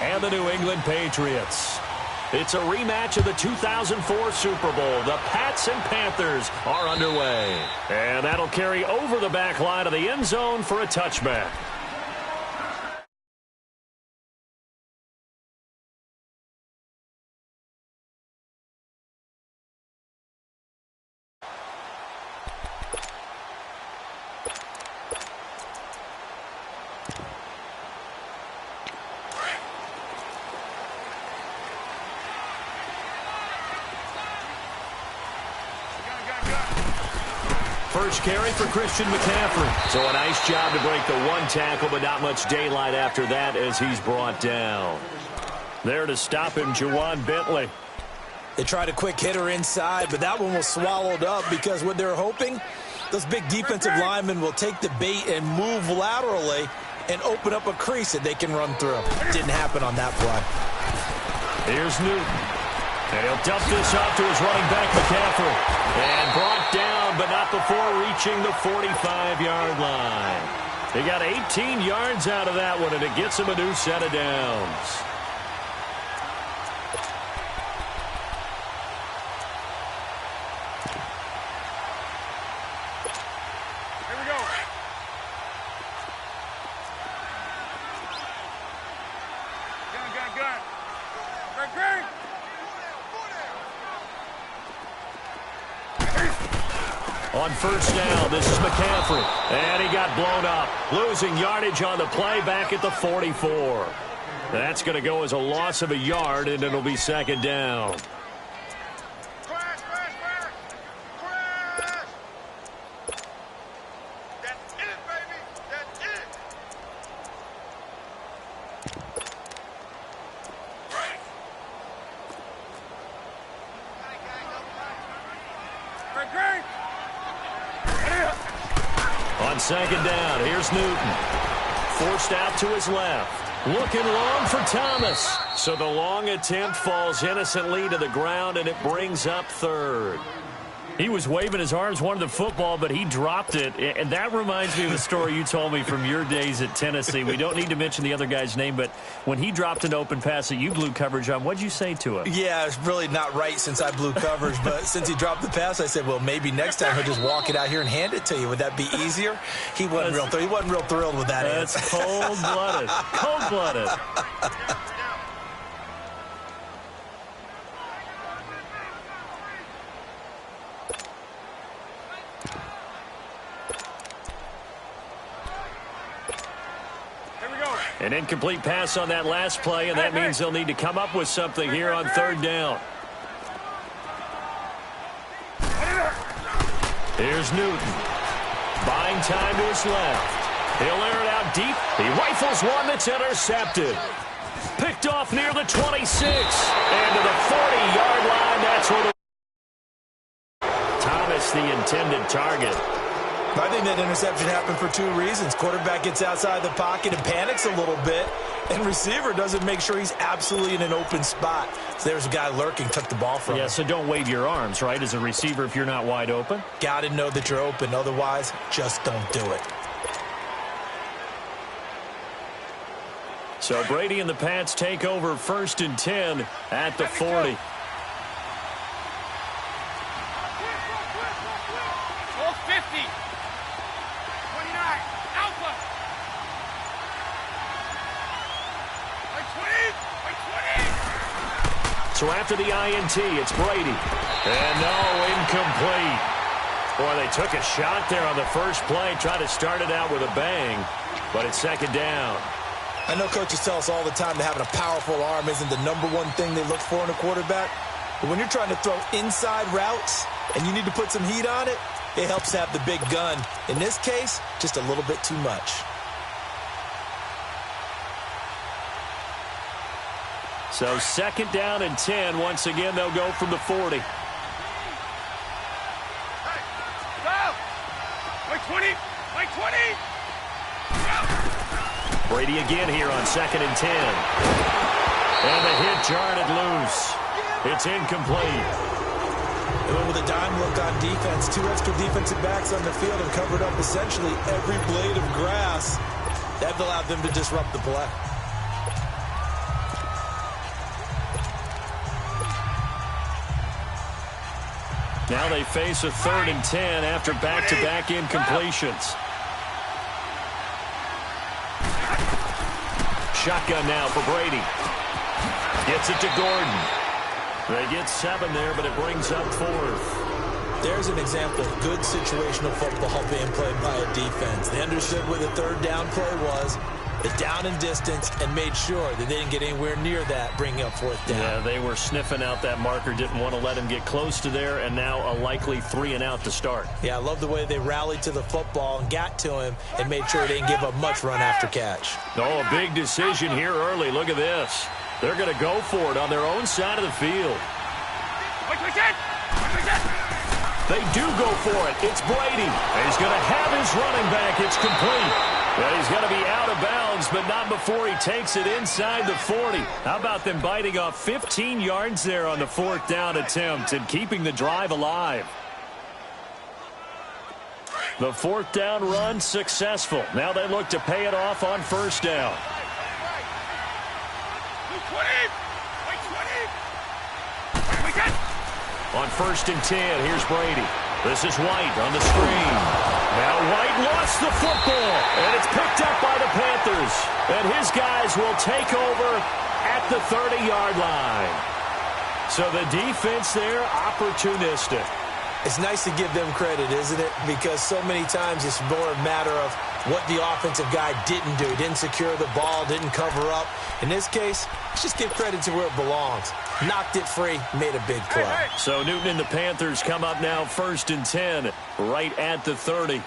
and the New England Patriots. It's a rematch of the 2004 Super Bowl. The Pats and Panthers are underway. And that'll carry over the back line of the end zone for a touchback. First carry for Christian McCaffrey. So a nice job to break the one tackle, but not much daylight after that as he's brought down. There to stop him, Juwan Bentley. They tried a quick hitter inside, but that one was swallowed up because what they're hoping, those big defensive linemen will take the bait and move laterally and open up a crease that they can run through. Didn't happen on that play. Here's Newton. And he'll dump this off to his running back, McCaffrey. And brought down, but not before reaching the 45-yard line. He got 18 yards out of that one, and it gets him a new set of downs. Here we go. Gun. Great. On first down, this is McCaffrey. And he got blown up. Losing yardage on the play back at the 44. That's going to go as a loss of a yard, and it'll be second down. Crash. That's it, baby. That's it. Great. On second down, here's Newton. Forced out to his left. Looking long for Thomas. So the long attempt falls innocently to the ground, and it brings up third. He was waving his arms, wanted the football, but he dropped it. And that reminds me of a story you told me from your days at Tennessee. We don't need to mention the other guy's name, but when he dropped an open pass that you blew coverage on, what'd you say to him? Yeah, it's really not right since I blew coverage, but since he dropped the pass, I said, well, maybe next time he'll just walk it out here and hand it to you. Would that be easier? He wasn't real thrilled with that answer. That's cold-blooded. Cold-blooded. An incomplete pass on that last play, and that means they'll need to come up with something here on third down. Here's Newton. Buying time to his left. He'll air it out deep. He rifles one that's intercepted. Picked off near the 26. And to the 40-yard line, that's where the Thomas, the intended target. I think that interception happened for two reasons. Quarterback gets outside the pocket and panics a little bit, and receiver doesn't make sure he's absolutely in an open spot. So there's a guy lurking, took the ball from him. Yeah, so don't wave your arms, right, as a receiver if you're not wide open? Got to know that you're open. Otherwise, just don't do it. So Brady and the Pats take over 1st and 10 at the 40. So after the INT, it's Brady. And no, incomplete. Boy, they took a shot there on the first play, tried to start it out with a bang, but it's second down. I know coaches tell us all the time that having a powerful arm isn't the #1 thing they look for in a quarterback. But when you're trying to throw inside routes and you need to put some heat on it, it helps to have the big gun. In this case, just a little bit too much. So 2nd down and 10. Once again, they'll go from the 40. Hey, go! Like 20! Like 20! Brady again here on 2nd and 10. And the hit jarred it loose. It's incomplete. They went with a dime look on defense. 2 extra defensive backs on the field and covered up essentially every blade of grass. That allowed them to disrupt the play. Now they face a 3rd and 10 after back-to-back incompletions. Shotgun now for Brady. Gets it to Gordon. They get 7 there, but it brings up 4th. There's an example of good situational football being played by a defense. They understood where the 3rd down play was, the down and distance, and made sure that they didn't get anywhere near that, bringing up 4th down. Yeah, they were sniffing out that marker, didn't want to let him get close to there, and now a likely 3 and out to start. Yeah, I love the way they rallied to the football and got to him and made sure they didn't give up much run after catch. Oh, a big decision here early. Look at this. They're going to go for it on their own side of the field. They do go for it. It's Brady. He's going to have his running back. It's complete. Well, he's going to be out of bounds, but not before he takes it inside the 40. How about them biting off 15 yards there on the 4th down attempt and keeping the drive alive? The 4th down run successful. Now they look to pay it off on 1st down. On 1st and 10, here's Brady. This is White on the screen. Now White lost the football, and it's picked up by the Panthers. And his guys will take over at the 30-yard line. So the defense there, opportunistic. It's nice to give them credit, isn't it? Because so many times it's more a matter of what the offensive guy didn't do. Didn't secure the ball, didn't cover up. In this case, let's just give credit to where it belongs. Knocked it free, made a big play. So Newton and the Panthers come up now 1st and 10, right at the 30.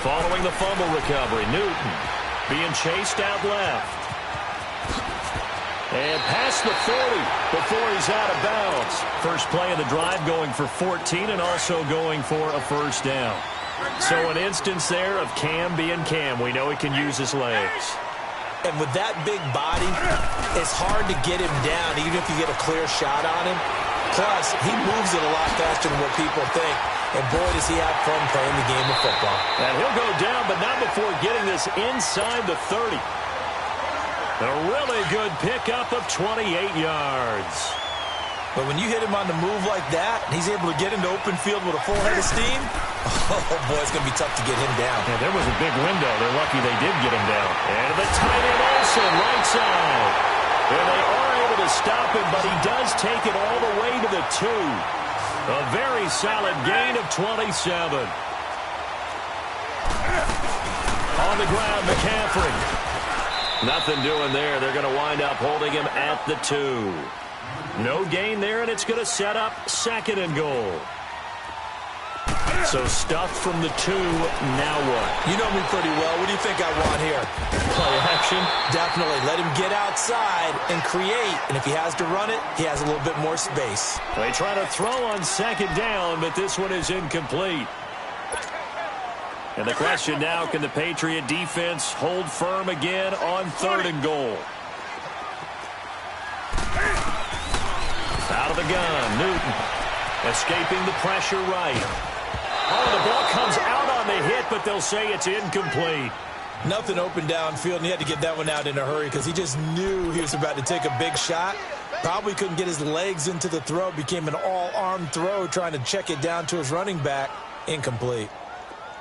Following the fumble recovery, Newton being chased out left. And past the 40 before he's out of bounds. First play of the drive going for 14 and also going for a 1st down. So an instance there of Cam being Cam. We know he can use his legs. And with that big body, it's hard to get him down, even if you get a clear shot on him. Plus, he moves it a lot faster than what people think. And boy, does he have fun playing the game of football. And he'll go down, but not before getting this inside the 30. A really good pickup of 28 yards. But when you hit him on the move like that, he's able to get into open field with a full head of steam, oh, boy, it's going to be tough to get him down. Yeah, there was a big window. They're lucky they did get him down. And the tight end Olsen, right side. And they are able to stop him, but he does take it all the way to the 2. A very solid gain of 27. On the ground, McCaffrey. Nothing doing there. They're going to wind up holding him at the 2. No gain there, and it's going to set up 2nd and goal. So stuffed from the 2, now what? You know me pretty well. What do you think I want here? Play action? Definitely. Let him get outside and create. And if he has to run it, he has a little bit more space. They try to throw on 2nd down, but this one is incomplete. And the question now, can the Patriot defense hold firm again on 3rd and goal? Out of the gun, Newton. Escaping the pressure right. Oh, the ball comes out on the hit, but they'll say it's incomplete. Nothing open downfield, and he had to get that one out in a hurry because he just knew he was about to take a big shot. Probably couldn't get his legs into the throw. Became an all-arm throw, trying to check it down to his running back. Incomplete.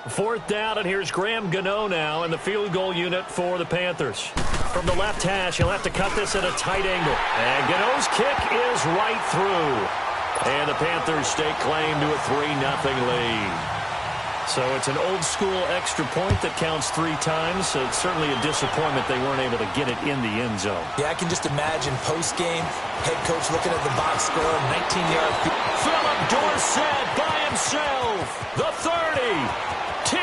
4th down, and here's Graham Gano now in the field goal unit for the Panthers. From the left hash, he'll have to cut this at a tight angle. And Gano's kick is right through. And the Panthers stake claim to a 3-0 lead. So it's an old-school extra point that counts 3 times. So it's certainly a disappointment they weren't able to get it in the end zone. Yeah, I can just imagine post-game, head coach looking at the box score, 19-yard. Philip Dorsett by himself. The 30, 10,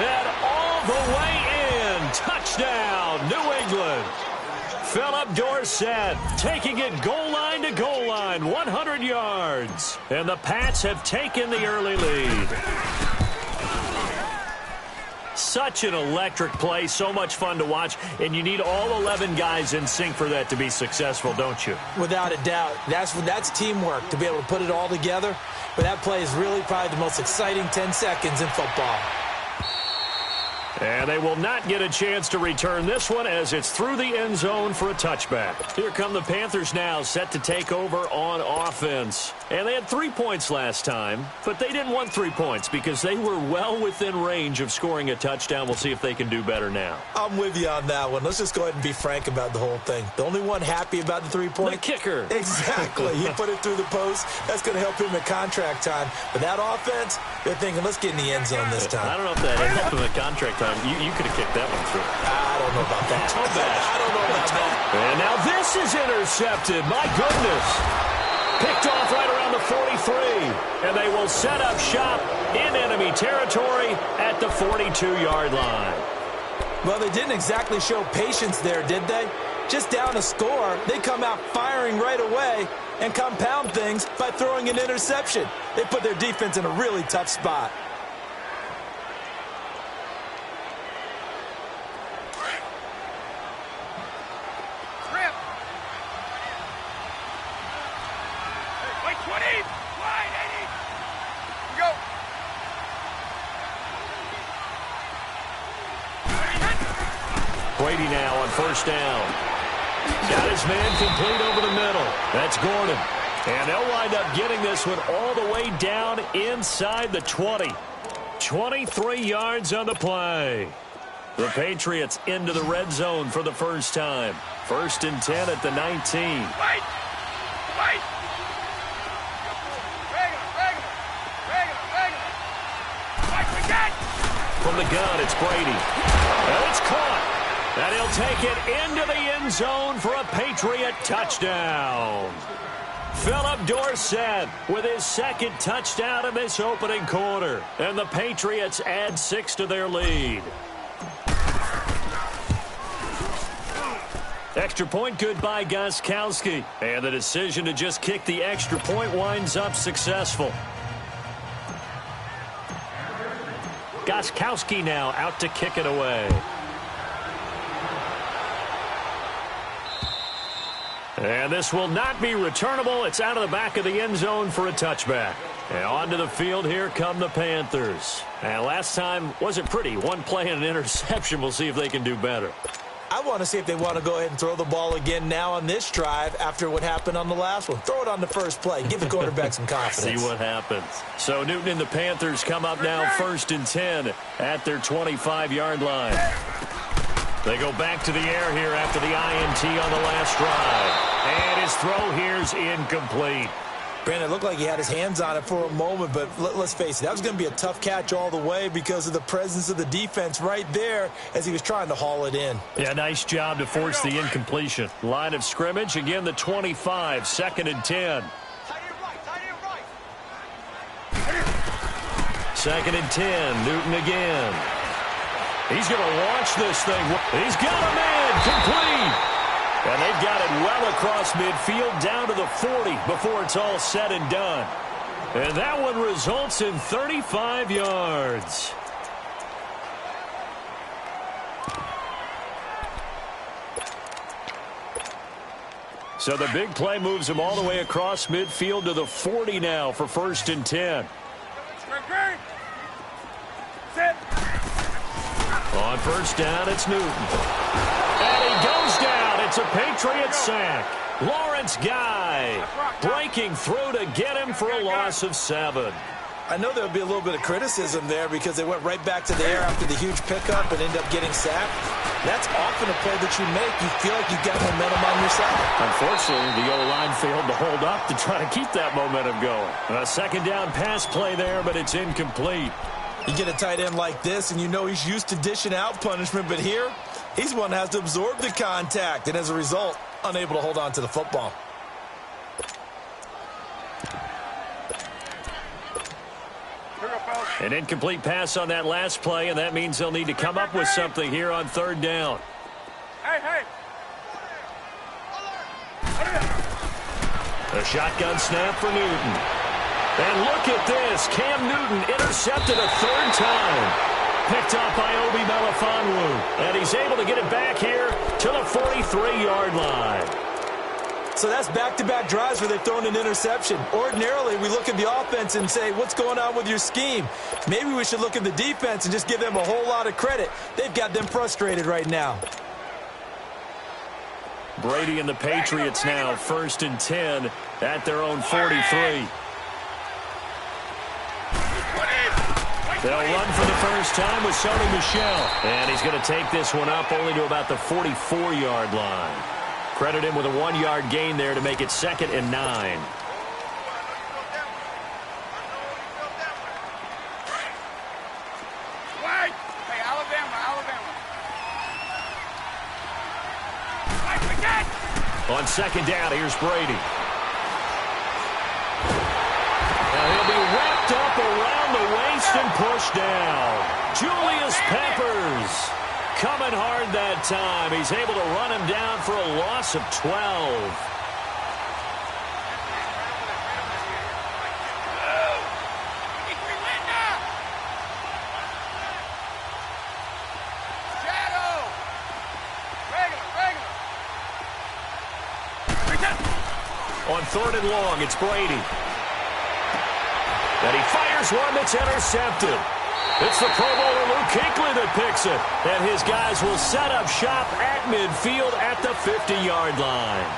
and all the way in. Touchdown, New England. Philip Dorsett taking it goal line to goal line, 100 yards. And the Pats have taken the early lead. Such an electric play, so much fun to watch, and you need all 11 guys in sync for that to be successful, don't you? Without a doubt. That's teamwork, to be able to put it all together. But that play is really probably the most exciting 10 seconds in football. And they will not get a chance to return this one as it's through the end zone for a touchback. Here come the Panthers now, set to take over on offense. And they had 3 points last time, but they didn't want 3 points because they were well within range of scoring a touchdown. We'll see if they can do better now. I'm with you on that one. Let's just go ahead and be frank about the whole thing. The only one happy about the 3-point? The kicker. Exactly. He put it through the post. That's going to help him at contract time. But that offense, they're thinking, let's get in the end zone this time. I don't know if that helped him at contract time. You could have kicked that one through. I don't know about that. I don't know about that. And now this is intercepted. My goodness. Picked off right around the 43. And they will set up shop in enemy territory at the 42-yard line. Well, they didn't exactly show patience there, did they? Just down a score, they come out firing right away and compound things by throwing an interception. They put their defense in a really tough spot. Brady now on first down. Got his man complete over the middle. That's Gordon. And they'll wind up getting this one all the way down inside the 20. 23 yards on the play. The Patriots into the red zone for the first time. 1st and 10 at the 19. Wait! From the gun, it's Brady. And it's caught. And he'll take it into the end zone for a Patriot touchdown. Philip Dorsett with his 2nd touchdown in this opening quarter. And the Patriots add 6 to their lead. Extra point good by Gostkowski. And the decision to just kick the extra point winds up successful. Gostkowski now out to kick it away. And this will not be returnable. It's out of the back of the end zone for a touchback. And onto the field, here come the Panthers. And last time wasn't pretty. One play and an interception. We'll see if they can do better. I want to see if they want to go ahead and throw the ball again now on this drive after what happened on the last one. Throw it on the first play. Give the quarterback some confidence. See what happens. So Newton and the Panthers come up now 1st and 10 at their 25-yard line. They go back to the air here after the INT on the last drive. And his throw here's incomplete. Brandon, it looked like he had his hands on it for a moment, but let's face it, that was going to be a tough catch all the way because of the presence of the defense right there as he was trying to haul it in. Yeah, nice job to force the incompletion. Line of scrimmage, again the 25, 2nd and 10. 2nd and 10, Newton again. He's going to launch this thing. He's got a man complete. And they've got it well across midfield down to the 40 before it's all said and done. And that one results in 35 yards. So the big play moves him all the way across midfield to the 40 now for 1st and 10. On first down, it's Newton. And he goes down. It's a Patriot sack. Lawrence Guy breaking through to get him for a loss of 7. I know there'll be a little bit of criticism there because they went right back to the air after the huge pickup and ended up getting sacked. That's often a play that you make. You feel like you've got momentum on your side. Unfortunately, the O-line failed to hold up to try to keep that momentum going. A 2nd down pass play there, but it's incomplete. You get a tight end like this, and you know he's used to dishing out punishment, but here, he's one that has to absorb the contact, and as a result, unable to hold on to the football. An incomplete pass on that last play, and that means they'll need to come up with something here on 3rd down. Hey. A shotgun snap for Newton. And look at this. Cam Newton intercepted a 3rd time. Picked up by Obi Melifonwu. And he's able to get it back here to the 43-yard line. So that's back-to-back drives where they've thrown an interception. Ordinarily, we look at the offense and say, what's going on with your scheme? Maybe we should look at the defense and just give them a whole lot of credit. They've got them frustrated right now. Brady and the Patriots now 1st and 10 at their own 43. They'll run for the first time with Sony Michel. And he's going to take this one up only to about the 44-yard line. Credit him with a 1-yard gain there to make it 2nd and 9. Hey, Alabama. On 2nd down, here's Brady. Now he'll be wrapped up around the waist and pushed down. Julius Peppers coming hard that time. He's able to run him down for a loss of 12. On 3rd and long, it's Brady. And he fires one that's intercepted. It's the Pro Bowler Luke Kuechly that picks it. And his guys will set up shop at midfield at the 50-yard line.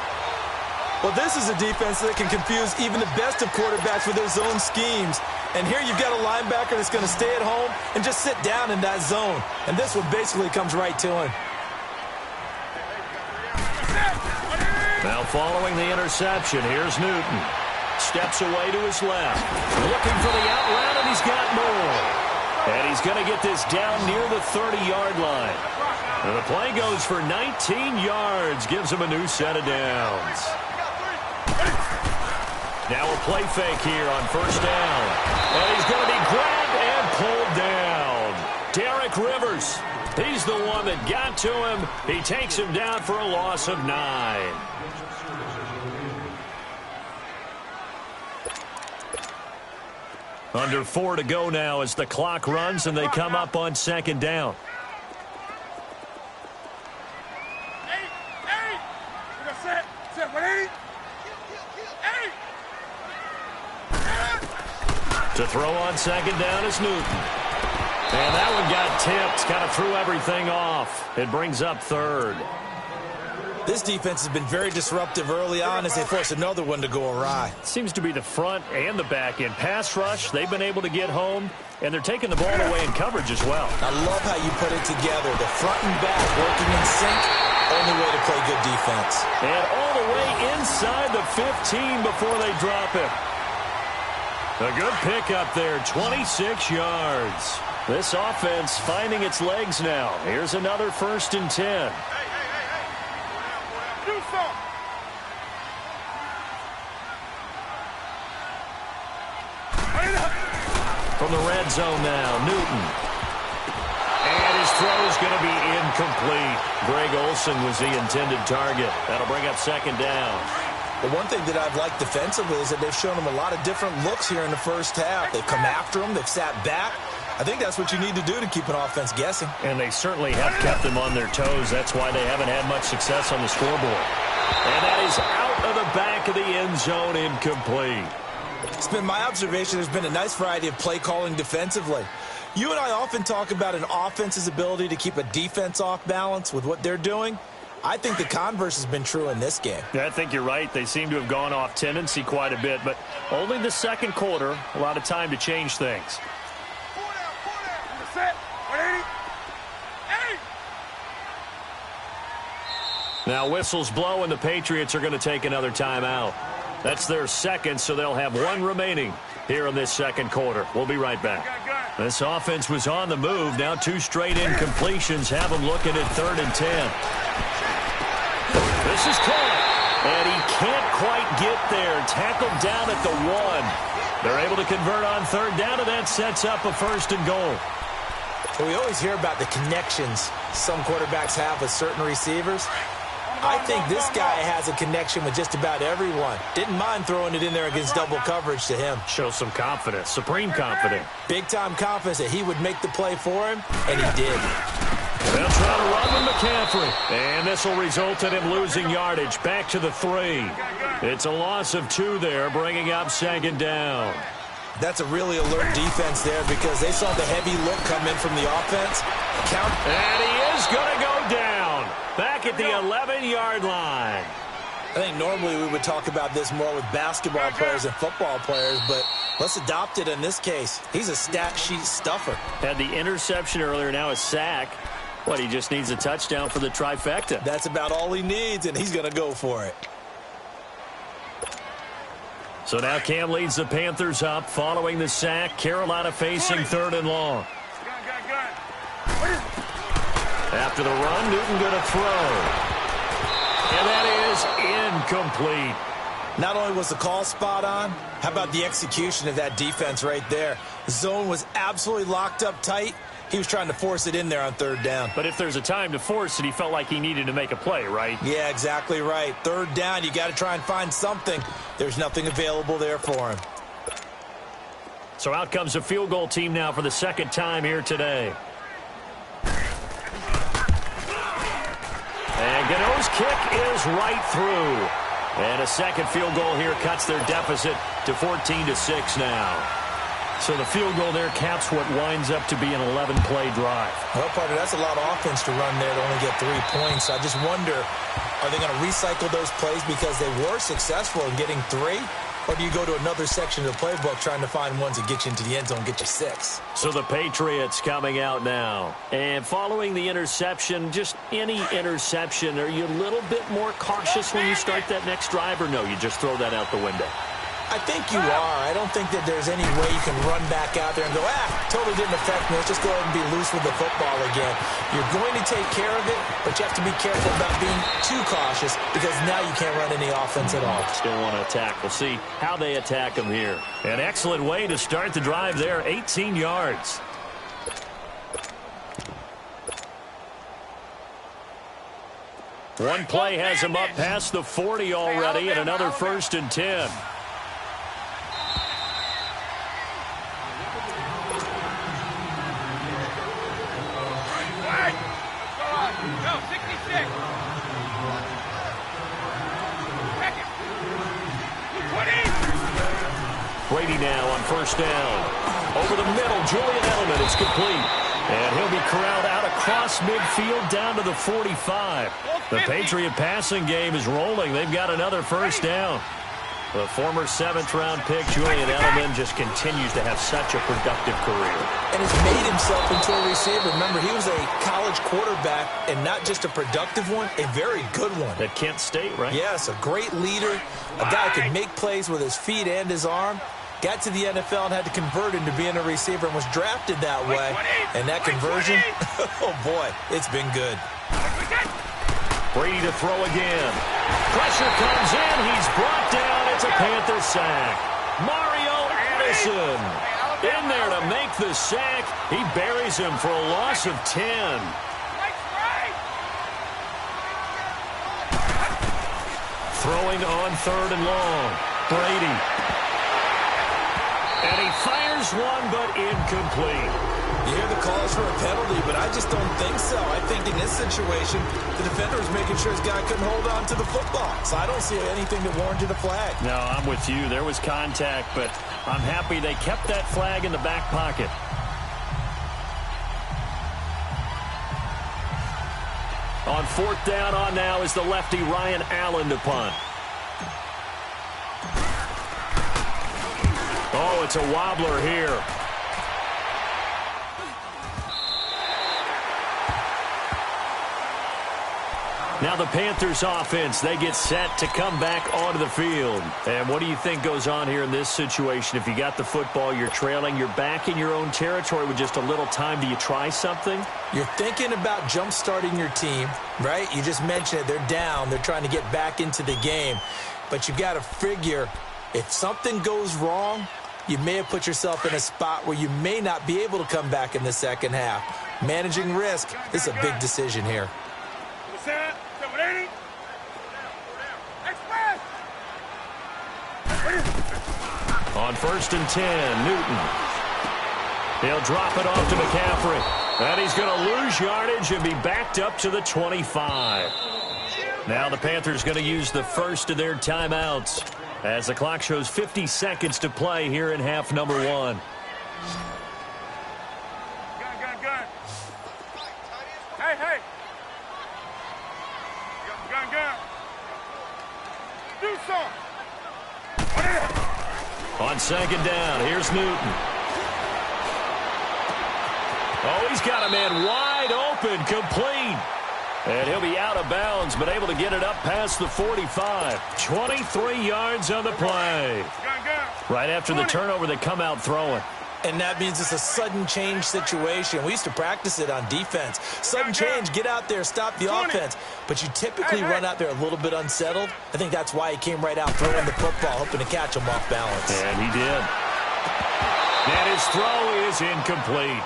Well, this is a defense that can confuse even the best of quarterbacks with their zone schemes. And here you've got a linebacker that's going to stay at home and just sit down in that zone. And this one basically comes right to him. Now following the interception, here's Newton. Steps away to his left. Looking for the out route, and he's got more. And he's going to get this down near the 30-yard line. And the play goes for 19 yards. Gives him a new set of downs. Now a play fake here on 1st down. And he's going to be grabbed and pulled down. Derek Rivers. He's the one that got to him. He takes him down for a loss of 9. Under 4 to go now as the clock runs and they come up on 2nd down. To throw on 2nd down is Newton. And that one got tipped, kind of threw everything off. It brings up 3rd. This defense has been very disruptive early on as they force another one to go awry. Seems to be the front and the back end. Pass rush, they've been able to get home, and they're taking the ball away in coverage as well. I love how you put it together. The front and back working in sync, only way to play good defense. And all the way inside the 15 before they drop it. A good pickup there, 26 yards. This offense finding its legs now. Here's another 1st and 10. From the red zone now, Newton. And his throw is going to be incomplete. Greg Olsen was the intended target. That'll bring up 2nd down. The one thing that I've liked defensively is that they've shown them a lot of different looks here in the first half. They've come after them. They've sat back. I think that's what you need to do to keep an offense guessing. And they certainly have kept them on their toes. That's why they haven't had much success on the scoreboard. And that is out of the back of the end zone, incomplete. It's been my observation there's been a nice variety of play calling defensively. You and I often talk about an offense's ability to keep a defense off balance with what they're doing. I think the converse has been true in this game. Yeah, I think you're right. They seem to have gone off tendency quite a bit, but only the 2nd quarter, a lot of time to change things. Now whistles blow, and the Patriots are going to take another timeout. That's their 2nd, so they'll have 1 remaining here in this 2nd quarter. We'll be right back. This offense was on the move. Now 2 straight incompletions have them looking at 3rd and 10. This is caught, and he can't quite get there. Tackled down at the 1. They're able to convert on 3rd down, and that sets up a 1st and goal. We always hear about the connections some quarterbacks have with certain receivers. I think this guy has a connection with just about everyone. Didn't mind throwing it in there against double coverage to him. Shows some confidence, supreme confidence. Big-time confidence that he would make the play for him, and he did. They'll try to run with McCaffrey. And this will result in him losing yardage. Back to the 3. It's a loss of 2 there, bringing up 2nd down. That's a really alert defense there because they saw the heavy look come in from the offense. And he is going to go down. Back at the 11-yard line. I think normally we would talk about this more with basketball players and football players, but let's adopt it in this case. He's a stat sheet stuffer. Had the interception earlier, now a sack. What, he just needs a touchdown for the trifecta. That's about all he needs, and he's going to go for it. So now Cam leads the Panthers up following the sack. Carolina facing 3rd and long. After the run, Newton going to throw. And that is incomplete. Not only was the call spot on, how about the execution of that defense right there? The zone was absolutely locked up tight. He was trying to force it in there on 3rd down. But if there's a time to force it, he felt like he needed to make a play, right? Yeah, exactly right. 3rd down, you got to try and find something. There's nothing available there for him. So out comes a field goal team now for the 2nd time here today. And Gano's kick is right through. And a 2nd field goal here cuts their deficit to 14-6 now. So the field goal there caps what winds up to be an 11-play drive. Well, partner, that's a lot of offense to run there to only get 3 points. I just wonder, are they going to recycle those plays because they were successful in getting 3? Or do you go to another section of the playbook trying to find ones that get you into the end zone and get you 6? So the Patriots coming out now. And following the interception, just any interception, are you a little bit more cautious when you start that next drive? Or no, you just throw that out the window? I think you are. I don't think that there's any way you can run back out there and go, totally didn't affect me. Let's just go ahead and be loose with the football again. You're going to take care of it, but you have to be careful about being too cautious because now you can't run any offense at all. Still want to attack. We'll see how they attack him here. An excellent way to start the drive there, 18 yards. One play has him up past the 40 already, and another 1st and 10. Brady now on 1st down. Over the middle, Julian Edelman. It's complete. And he'll be corralled out across midfield down to the 45. The Patriot passing game is rolling. They've got another 1st down. The former 7th-round pick, Julian Edelman, just continues to have such a productive career. And has made himself into a receiver. Remember, he was a college quarterback, and not just a productive one, a very good one. At Kent State, right? Yes, a great leader, a guy who can make plays with his feet and his arm. Got to the NFL and had to convert into being a receiver and was drafted that way. And that conversion, oh boy, it's been good. Brady to throw again. Pressure comes in. He's brought down. It's a Panther sack. Mario Addison in there to make the sack. He buries him for a loss of 10. Throwing on 3rd and long. Brady. And he fires one, but incomplete. You hear the calls for a penalty, but I just don't think so. I think in this situation, the defender is making sure his guy couldn't hold on to the football. So I don't see anything that warranted a flag. No, I'm with you. There was contact, but I'm happy they kept that flag in the back pocket. On 4th down on now is the lefty Ryan Allen to punt. Oh, it's a wobbler here. Now the Panthers offense, they get set to come back onto the field. And what do you think goes on here in this situation? If you got the football, you're trailing, you're back in your own territory with just a little time. Do you try something? You're thinking about jump-starting your team, right? You just mentioned it. They're down. They're trying to get back into the game. But you've got to figure if something goes wrong, you may have put yourself in a spot where you may not be able to come back in the second half. Managing risk is a big decision here. On 1st and 10, Newton. He'll drop it off to McCaffrey. And he's going to lose yardage and be backed up to the 25. Now the Panthers going to use the first of their timeouts as the clock shows 50 seconds to play here in half number 1. Gun. Hey. Gun. Do something. On second down, here's Newton. Oh, he's got a man wide open, complete. And he'll be out of bounds, but able to get it up past the 45. 23 yards on the play. Right after the turnover, they come out throwing. And that means it's a sudden change situation. We used to practice it on defense. Sudden change, get out there, stop the offense. But you typically run out there a little bit unsettled. I think that's why he came right out throwing the football, hoping to catch him off balance. And he did. And his throw is incomplete.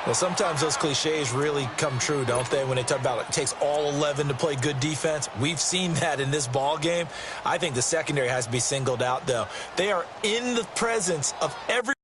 Well, sometimes those cliches really come true, don't they, when they talk about it takes all 11 to play good defense. We've seen that in this ball game. I think the secondary has to be singled out, though. They are in the presence of every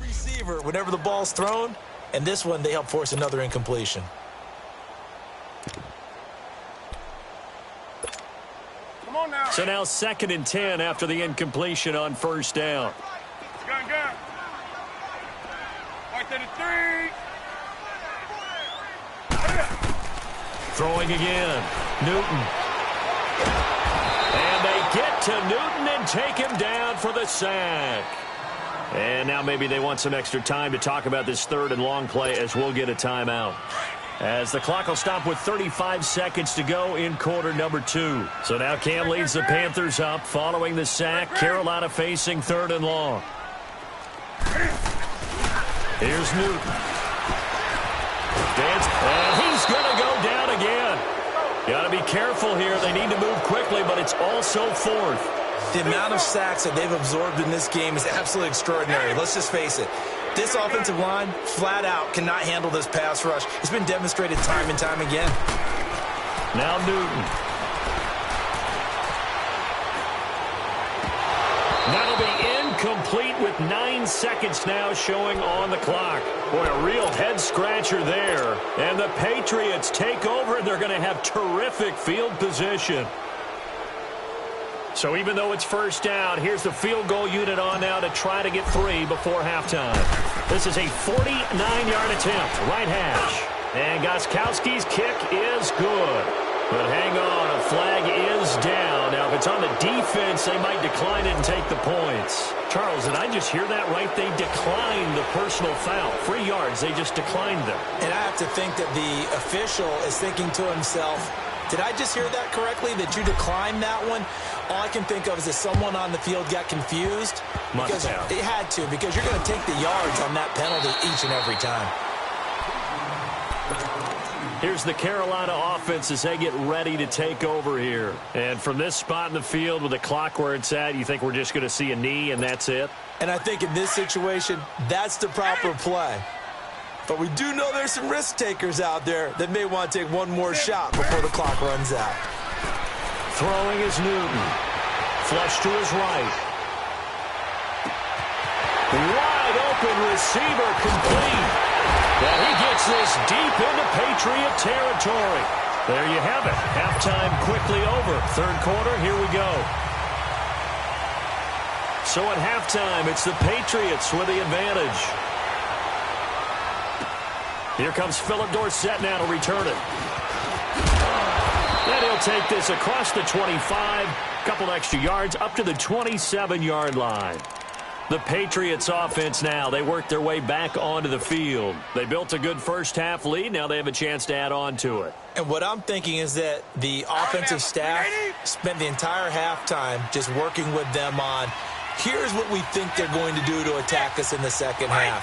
receiver whenever the ball's thrown, and this one they help force another incompletion. Come on now. So now 2nd and 10 after the incompletion on first down. Gun. Right to the 3. Throwing again. Newton. And they get to Newton and take him down for the sack. And now maybe they want some extra time to talk about this 3rd and long play as we'll get a timeout. As the clock will stop with 35 seconds to go in quarter number 2. So now Cam leads the Panthers up following the sack. Carolina facing 3rd and long. Here's Newton. And he's going to go down again. Got to be careful here. They need to move quickly, but it's also 4th. The amount of sacks that they've absorbed in this game is absolutely extraordinary. Let's just face it. This offensive line, flat out, cannot handle this pass rush. It's been demonstrated time and time again. Now Newton. That'll be incomplete with 9 seconds now showing on the clock. Boy, a real head-scratcher there. And the Patriots take over, and they're going to have terrific field position. So even though it's first down, here's the field goal unit on now to try to get 3 before halftime. This is a 49-yard attempt, right hash. And Gostkowski's kick is good. But hang on, a flag is down. Now, if it's on the defense, they might decline it and take the points. Charles, did I just hear that right? They declined the personal foul. 3 yards, they just declined them. And I have to think that the official is thinking to himself, did I just hear that correctly, that you declined that one? All I can think of is that someone on the field got confused. Must have. It had to, because you're going to take the yards on that penalty each and every time. Here's the Carolina offense as they get ready to take over here. And from this spot in the field with the clock where it's at, you think we're just going to see a knee and that's it? And I think in this situation, that's the proper play. But we do know there's some risk takers out there that may want to take one more shot before the clock runs out. Throwing is Newton. Flush to his right. Wide open receiver complete. And he gets this deep into Patriot territory. There you have it. Halftime quickly over. 3rd quarter, here we go. So at halftime, it's the Patriots with the advantage. Here comes Philip Dorsett now to return it. And he'll take this across the 25, couple extra yards, up to the 27-yard line. The Patriots offense now, they work their way back onto the field. They built a good first-half lead. Now they have a chance to add on to it. And what I'm thinking is that the offensive staff spent the entire halftime just working with them on Here's what we think they're going to do to attack us in the second half.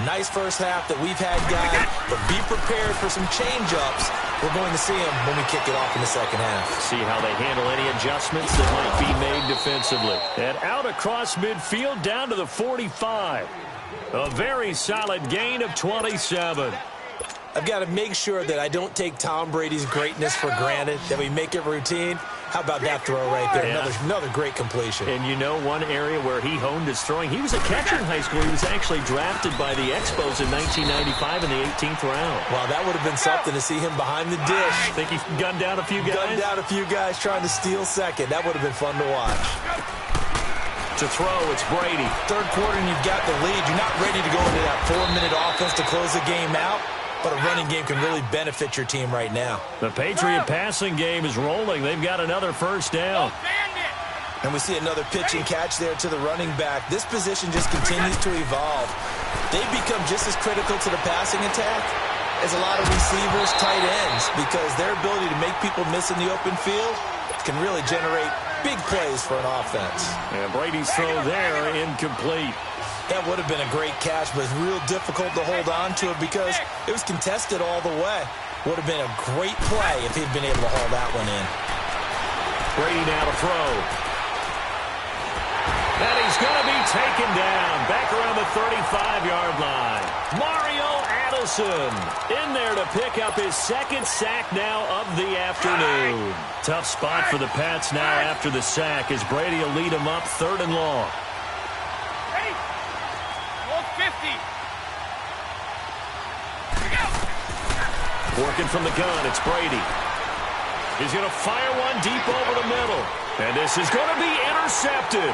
Nice first half that we've had, guys, but be prepared for some change-ups. We're going to see them when we kick it off in the second half. See how they handle any adjustments that might be made defensively. And out across midfield down to the 45. A very solid gain of 27. I've got to make sure that I don't take Tom Brady's greatness for granted, that we make it routine. How about that throw right there? Yeah. Another great completion. And you know one area where he honed his throwing? He was a catcher in high school. He was actually drafted by the Expos in 1995 in the 18th round. Wow, that would have been something to see him behind the dish. Think he gunned down a few guys? Gunned down a few guys trying to steal second. That would have been fun to watch. To throw, it's Brady. Third quarter and you've got the lead. You're not ready to go into that 4-minute offense to close the game out. But a running game can really benefit your team right now. The Patriot passing game is rolling. They've got another first down. And we see another pitch and catch there to the running back. This position just continues to evolve. They've become just as critical to the passing attack as a lot of receivers, tight ends, because their ability to make people miss in the open field can really generate big plays for an offense. And Brady's throw there, incomplete. That would have been a great catch, but it's real difficult to hold on to it because it was contested all the way. Would have been a great play if he'd been able to haul that one in. Brady now to throw. And he's going to be taken down back around the 35-yard line. Mario Addison in there to pick up his second sack now of the afternoon. Tough spot for the Pats now after the sack as Brady will lead them up 3rd and long. 50. Working from the gun, it's Brady. He's going to fire one deep over the middle. And this is going to be intercepted.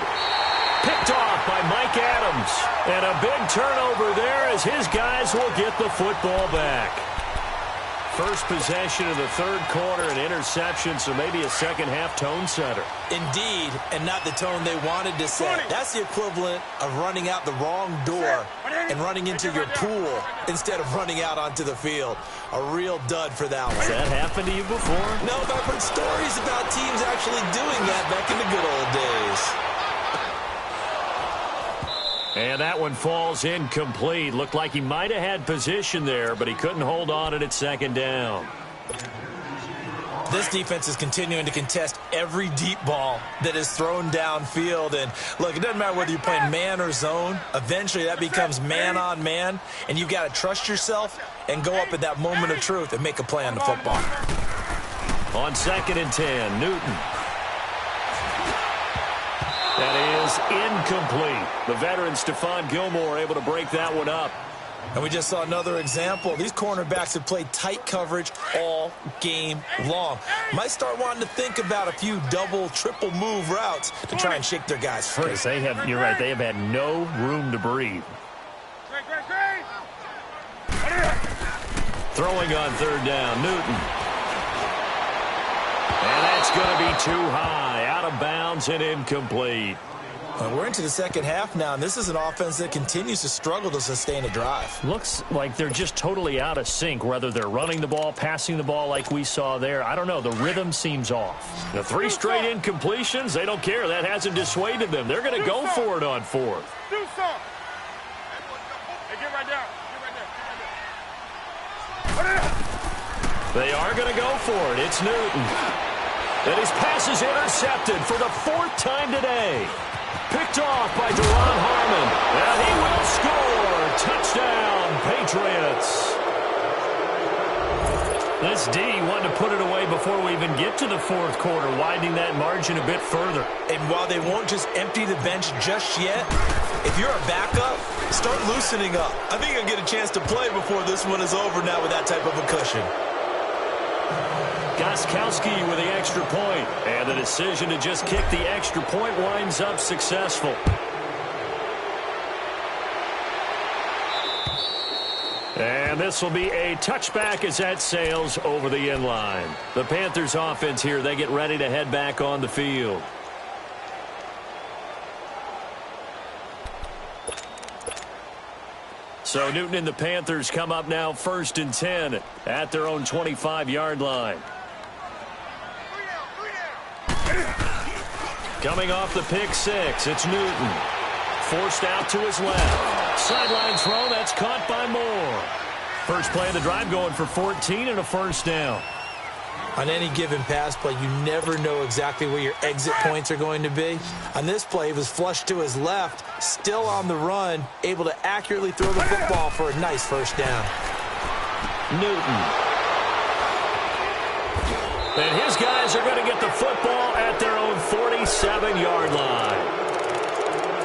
Picked off by Mike Adams. And a big turnover there as his guys will get the football back. First possession of the 3rd quarter, an interception, so maybe a second-half tone setter. Indeed, and not the tone they wanted to set. That's the equivalent of running out the wrong door and running into your pool instead of running out onto the field. A real dud for that one. Has that happened to you before? No, but I've heard stories about teams actually doing that back in the good old days. And that one falls incomplete. Looked like he might have had position there, but he couldn't hold on at 2nd down. This defense is continuing to contest every deep ball that is thrown downfield. And, look, it doesn't matter whether you're playing man or zone. Eventually, that becomes man-on-man, and you've got to trust yourself and go up at that moment of truth and make a play on the football. On 2nd and 10, Newton. That is incomplete. The veteran Stephon Gilmore able to break that one up. And we just saw another example. These cornerbacks have played tight coverage all game long. Might start wanting to think about a few double, triple move routes to try and shake their guys free. Because they have, you're right, they have had no room to breathe. Throwing on 3rd down, Newton. And that's going to be too high, out of bounds and incomplete. Well, we're into the second half now, and this is an offense that continues to struggle to sustain a drive. Looks like they're just totally out of sync, whether they're running the ball, passing the ball like we saw there. I don't know. The rhythm seems off. The 3 straight incompletions, they don't care. That hasn't dissuaded them. They're going to go for it on 4th. Do something. Hey, get right down. They are going to go for it. It's Newton. And his pass is intercepted for the 4th time today. Picked off by Deron Harmon. And he will score. Touchdown, Patriots. This D wanted to put it away before we even get to the 4th quarter, widening that margin a bit further. And while they won't just empty the bench just yet, if you're a backup, start loosening up. I think you'll get a chance to play before this one is over now with that type of a cushion. Gostkowski with the extra point. And the decision to just kick the extra point winds up successful. And this will be a touchback as that sails over the end line. The Panthers offense here, they get ready to head back on the field. So Newton and the Panthers come up now 1st and 10 at their own 25-yard line. Coming off the pick six, it's Newton. Forced out to his left. Sideline throw, that's caught by Moore. First play of the drive going for 14 and a first down. On any given pass play, you never know exactly where your exit points are going to be. On this play, he was flushed to his left, still on the run, able to accurately throw the football for a nice first down. Newton. And his guys are going to get the football at their own 47-yard line.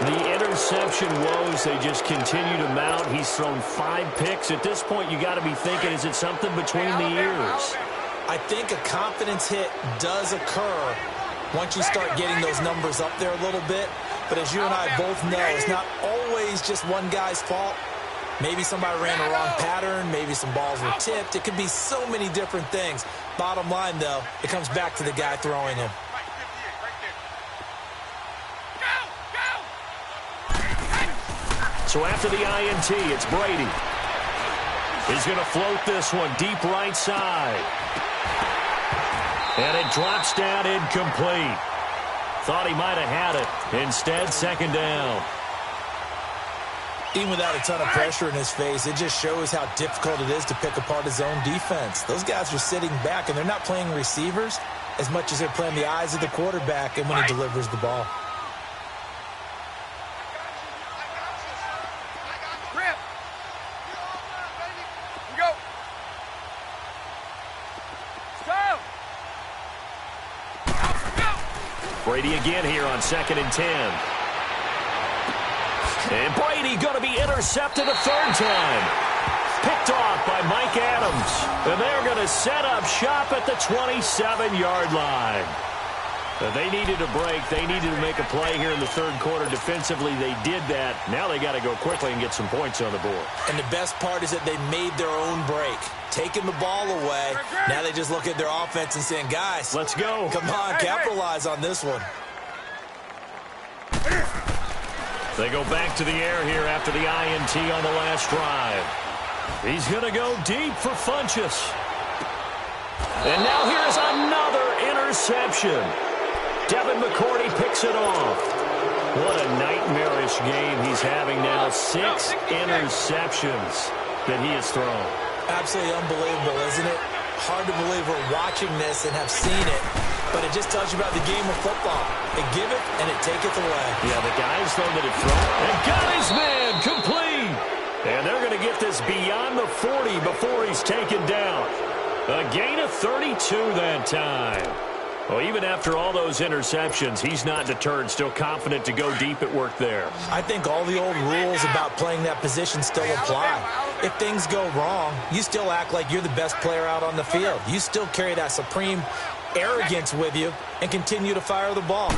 The interception woes, they just continue to mount. He's thrown 5 picks. At this point, you got to be thinking, is it something between the ears? I think a confidence hit does occur once you start getting those numbers up there a little bit. But as you and I both know, it's not always just one guy's fault. Maybe somebody ran the wrong pattern. Maybe some balls were tipped. It could be so many different things. Bottom line, though, it comes back to the guy throwing them. So after the INT, it's Brady. He's going to float this one deep right side. And it drops down incomplete. Thought he might have had it. Instead, second down. Even without a ton of pressure in his face, it just shows how difficult it is to pick apart his own defense. Those guys are sitting back, and they're not playing receivers as much as they're playing the eyes of the quarterback and when he delivers the ball. Brady again here on 2nd and 10. And Brady going to be intercepted a third time. Picked off by Mike Adams. And they're going to set up shop at the 27-yard line. They needed a break. They needed to make a play here in the third quarter. Defensively, they did that. Now they got to go quickly and get some points on the board. And the best part is that they made their own break. Taking the ball away. Now they just look at their offense and saying, guys, let's go. Come on, capitalize on this one. They go back to the air here after the INT on the last drive. He's going to go deep for Funchess. And now here's another interception. Devin McCourty picks it off. What a nightmarish game he's having now. 6 interceptions that he has thrown. Absolutely unbelievable, isn't it? Hard to believe we're watching this and have seen it, but it just tells you about the game of football. It giveth and it taketh away. Yeah, the guys, though, that have thrown and got his man complete. And they're going to get this beyond the 40 before he's taken down. A gain of 32 that time. Well, even after all those interceptions, he's not deterred, still confident to go deep at work there. I think all the old rules about playing that position still apply. If things go wrong, you still act like you're the best player out on the field. You still carry that supreme arrogance with you and continue to fire the ball.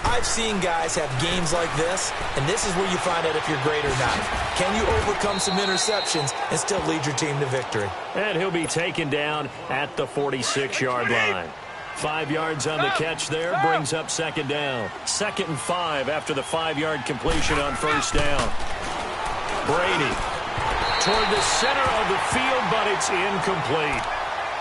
I've seen guys have games like this, and this is where you find out if you're great or not. Can you overcome some interceptions and still lead your team to victory? And he'll be taken down at the 46-yard line. 5 yards on the catch there, brings up second down. 2nd and 5 after the 5-yard completion on first down. Brady toward the center of the field, but it's incomplete.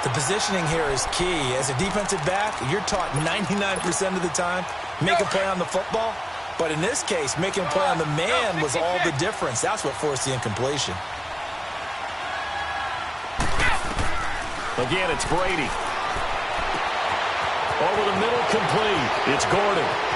The positioning here is key. As a defensive back, you're taught 99% of the time, make a play on the football. But in this case, making a play on the man was all the difference. That's what forced the incompletion. Again, it's Brady. Over the middle, complete. It's Gordon.